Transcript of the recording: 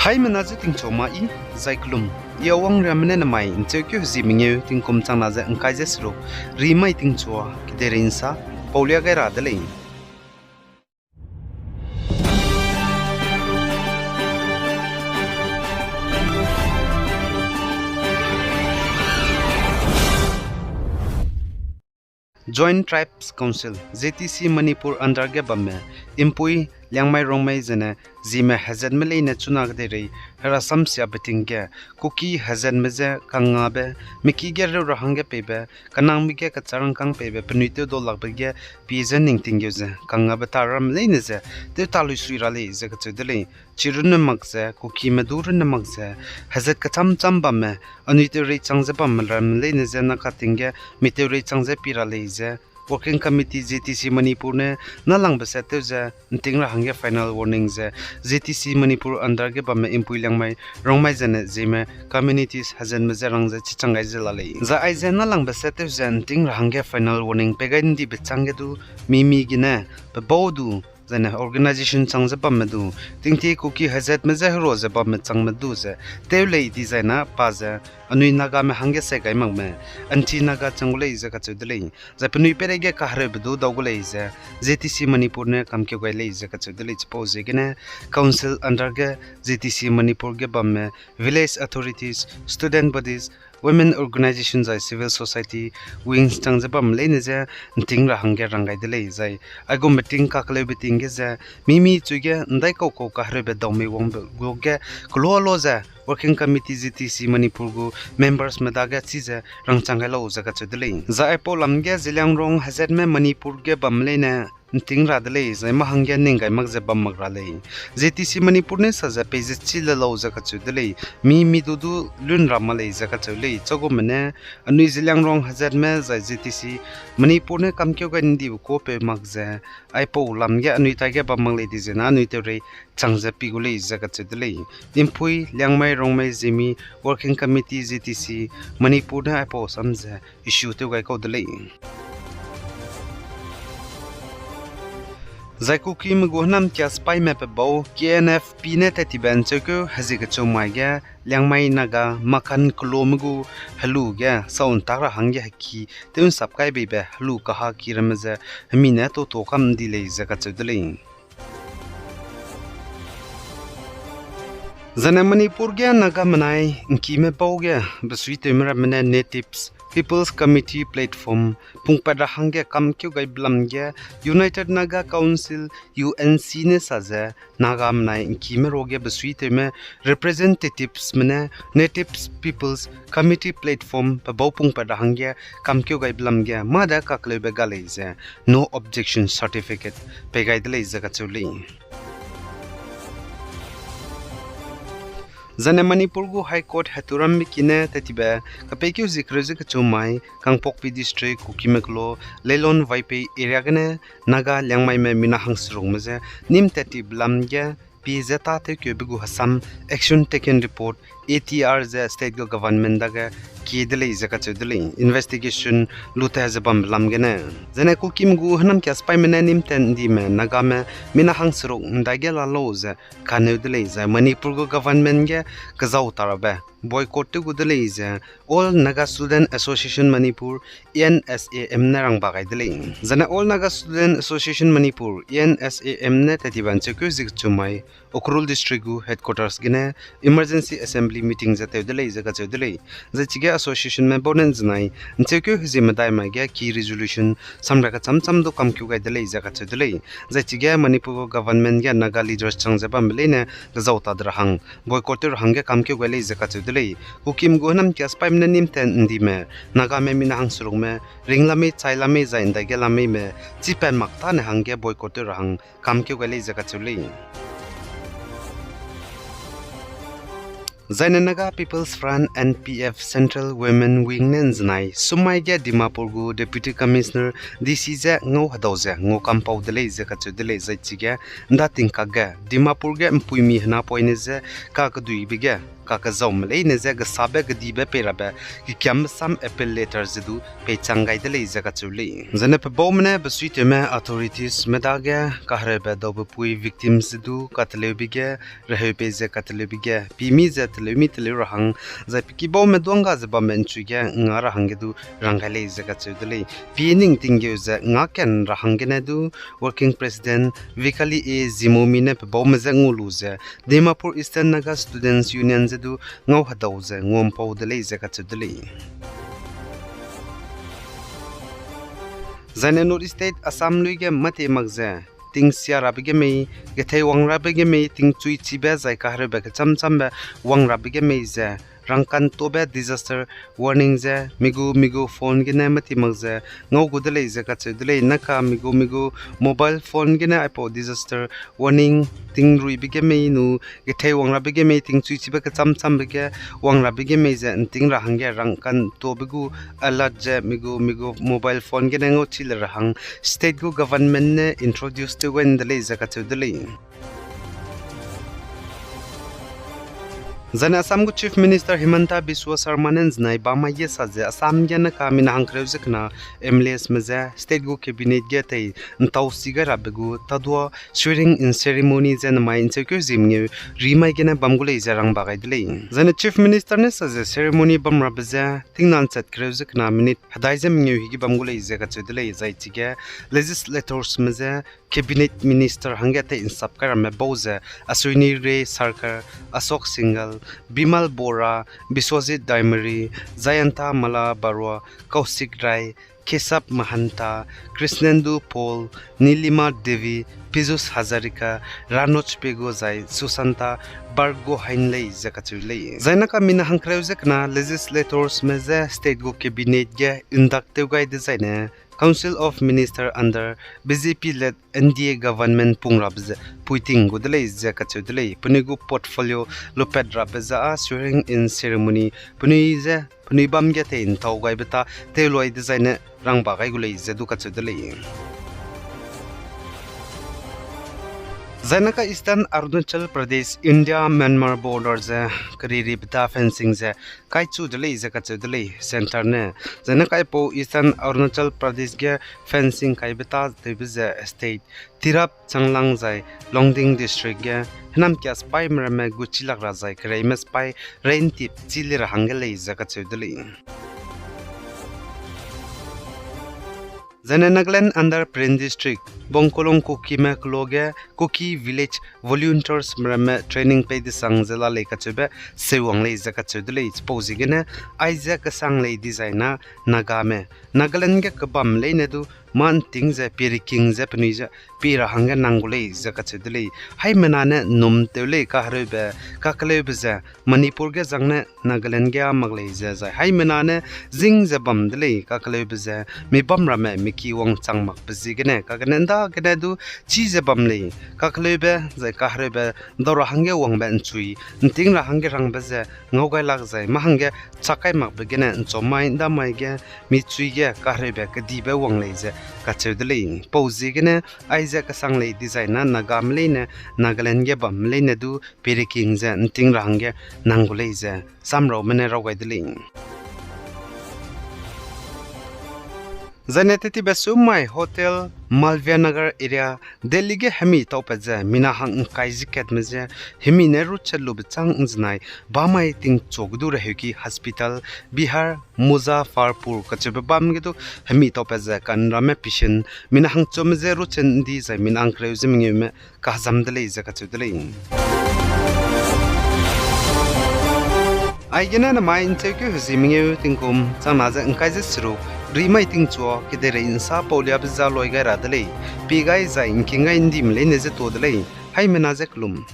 Hai menaje ting choma I zaiklum iawang ramne na mai inchekyo zimingeu ting kumchang na za angkai jesro rimai ting chua kiderinsa paulia gaira dalei Joint Tribes Council JTC Manipur under Gabamme Impui Liangmai Rongmai Zene Zeme Hazard Malay Chunag de Rei Harasam Siabetinga Kuki Hazard Meze Kangabe Miki Gerro Rahanga Pebe Kanang Mike Katsarang Kang Pebe Penito do Labege Pizaning Tinguze Kangabataram Laneze De Talusri Rale Zakatudele Chirun Magze Kuki Maduran Magze Hazard Katam Zambame Anituri Changzabam Ram Laneze Nakatinga Meteorate Changze Pirale Working Committee JTC Manipur ne nalang basate za ntingra hangya final warning za JTC Manipur under ge bamme impui langmai rongmai jane Zeme communities hajan mazarang za chichangai jalale za aiza nalang basate za ntingra hangya final warning pegain di bechange du mimi gina bodu zane organization changza bammadu tingti kuki hazat mazahro za bamme changmadu za tewlei designer paza anui naga me hangge se gai mangme anti naga changlei za ka chudlei za pnui perege kahre bdu dogulei za JTC Manipur ne kamke gai lei za ka chudlei suppose gene council under ge JTC Manipur ge bamme village authorities student bodies women organizations ai civil society wings changjabam leine ja ntingra hangge rangai delei jai ago meeting ka kle beting ge ja mimi chuge ndai ko ko kahre be dawme wong go ge klolo ja working committee JTC Manipur go members medaga chiza rangchangai lo jaga chudelei za apo lamge zilang rong hazat me Manipur ge bamle na ntingra delei jai ma hangge ningai magje bam magra lei JTC Manipur ne saja page chila lo jaga chudelei mi dudu lun ramalei jaga chulei chogo mane anui zilang rong hazat me jai JTC Manipur ne kamkyo ga ndi ko pe magje aipo lamge anui ta ge bam manglei dizena anui te changja pigulei jaga chudelei impui liangmai rongmai Zeme working committee JTC Manipur na aipo samja issue te gai ko delei Zaiku kim gohnam kya spy map bau KNF pine tati bencheko haziga chomaiga liangmai naga makan klomgu halu ga saun tara hangya haki teun sapkai bebe halu kaha kiramza hamina to kam dilei zaga chudlei Zana Manipur ge naga manai inki me bau ge basui temra mane natives People's Committee Platform Pungpada hangge kamkyo gai blam ge United Naga Council UNC ne saza naga manai inki me roge basui teme representatives mane Natives People's Committee Platform bau pungpada hangge kamkyo gai blam ge mada kakle be galeze no objection certificate pegai dele zaga chuli Zane Manipur go High Court haturam mikine tatiba kapekyu zikrozik chumai Kangpokpi district Kukimeklo Lelon Vaipe area gane naga liangmai me minahang srong maze nim tati blamge pizeta te kyubigu Assam action taken report ATR the state government daga kidele zaka chudele investigation luta zabam lamgene zane ko kim gu hanam kya spy mena nim ten di me naga me minahang srok ndagela loze kanudele za Manipur go government ge kazau tarabe boycott to gudele za all Naga Student Association Manipur NSAM narang bagai dele zane all Naga Student Association Manipur NSAM ne tatiban chekyo zik chumai Okrul district gu headquarters gine emergency assembly meeting zate dele zaga chudele zachiga association member nen znai nchekyo hizimadai ma ge key resolution samraka chamcham do kamkyu gai dele zaga chudele zachiga Manipur government ge naga leaders changjaba milene gazauta drahang boycott rahang ge kamkyu gai le zaga chudele hukim gohnam kya spy mna nim ten ndi me naga me minahang surung me ringlame chailame zain da gelame me chipan makta ne hangge boycott rahang kamkyu gai le zaga chudele Zainanaga People's Front NPF Central Women Wing Nanzanai Sumaiga Dimapurgu Deputy Commissioner DCZ Ngo Hadoze Ngo Kampau Dele Zakatu Dele Zaitiga Ndating Kaga Dimapurga Mpuimi Hana Poineze Kakadui Biga Kakazom Leineze Gasabe Gadibe Perabe Kiam some appellator Zidu Pechangai Dele Zakatuli Zanep Bomne Basuiteme authorities Medaga Kahrebe Dobupui victims Zidu Katalebiga Rehepeze Katalebiga Pimiza Telurahang Zapiki Medonga Zabamenchuga Ngara Hangedu Rangale Zakatudele Piening Tinguza Ngakan Rahangenedu Working President Vikali A Zimomine Bomazanguluza Dimapur Eastern Naga Students Union Zedu Ngauhadauza Ngompo Dele Zakatudele Zanenur State Assam Luige Mate Magza Ting sia rabige me gethe wang rabige me ting chui chibe zai ka hre ba cham cham ba wang rabige me za rangkan tobe disaster warning za migu phone gina mati magza ngau gudale za ka chudle naka migu mobile phone gina ipo disaster warning ting rui bige me nu gethe wang rabige me ting chui chibe ka cham cham bige wang rabige me za ting ra hangya rangkan tobigu alert za migu mobile phone gina ngau chil rahang state go government ne introduce to when the laser ka chudle Zana Assam Chief Minister Himanta Biswa Sarma Nai Bama Yesaze Assam Jana Kamina Hankrevzikna MLS Maza State Go Cabinet Gate Ntau Sigara Begu Tadwa swearing in ceremonies and my insecurity Rima Gena Bamgule Zarang Bagadle. Zana Chief Minister Nessa ceremony Bamrabaza Tingnan Set Krevzikna minute Hadaizem Higi Bamgule Zakatudle Zaitiga Legislators Maza Cabinet Minister Hangate in Sapkara Meboza Aswini Ray Sarkar Asok Singal Bimal Bora, Biswajit Daimari, Jayanta Mala Barwa, Kausik Rai, Kesap Mahanta, Krishnendu Paul, Nilima Devi, Pijus Hazarika, Ranoch Pego Zai, Susanta, Bargo Hainlei Zakatulei. Zainaka Mina Hankrevzekna, legislators Meza State Go Cabinet Ga Inductive Guide Designer. Council of Minister under BJP-led NDA government pungrabz puiting gudale zakatudale punigu portfolio loped rabza swearing in ceremony punize punibam gatein tawgai beta teloi design rangba gai gulei zadukatudale Zanaka Eastern Arunachal Pradesh India Myanmar borders kariri bita fencing ze kaichu dele zakatchu dele center ne Zanaka po Eastern Arunachal Pradesh ge fencing kai bita debize state tirap changlang zai Longding district ge hnam kya spy mrame guchilak razai kreime spy rain tip chilir hangele zakatchu dele Zananaglan under Prin district Bongkolong Koki Makloge Koki village volunteers mrame training pay the sangzela lekachube sewang le zakachudle posingene Isaac sang le designer nagame Nagaland ge kabam le nedu man things a piriking Japanese pira hanga nangule zakachudle hai manane num tele kahrebe kaklebza Manipur ge zangne Nagaland ge amagle za hai manane zing zabam dele kaklebza me bamrame miki wong changmak bizigene kaganenda genedu cheese bamle kaklebe zai kahrebe dora hange wong ben chui nting ra hange rangbaze ngogai lag zai mahange chakai mak begene chomai da mai ge mi chui ge kahrebe kadibe wong leize kachudle pozigene aiza ka sangle designer nagamle ne Nagaland ge bamle ne du periking ze nting ra hange nanguleize samro mene rogaidling Zaneteti Besumai Hotel Malvia Nagar area Delhi ge hemi tawpaza mina hang kaiziket meze hemi neru chalu bchang inznai bamai ting chogdu raheki hospital Bihar Muzaffarpur kachebe bam ge to hemi tawpaza kanrame pishin mina hang chomze ru chendi zai mina ang kreuze mingeme kahzam dele zakachudle Aigena na mai interview hizimingeu tingkum chanaza ngkaizesru Rimai ting chua kidere insa paulia bizza loiga radale pigai za inkinga indim le neze todle hai menaze klum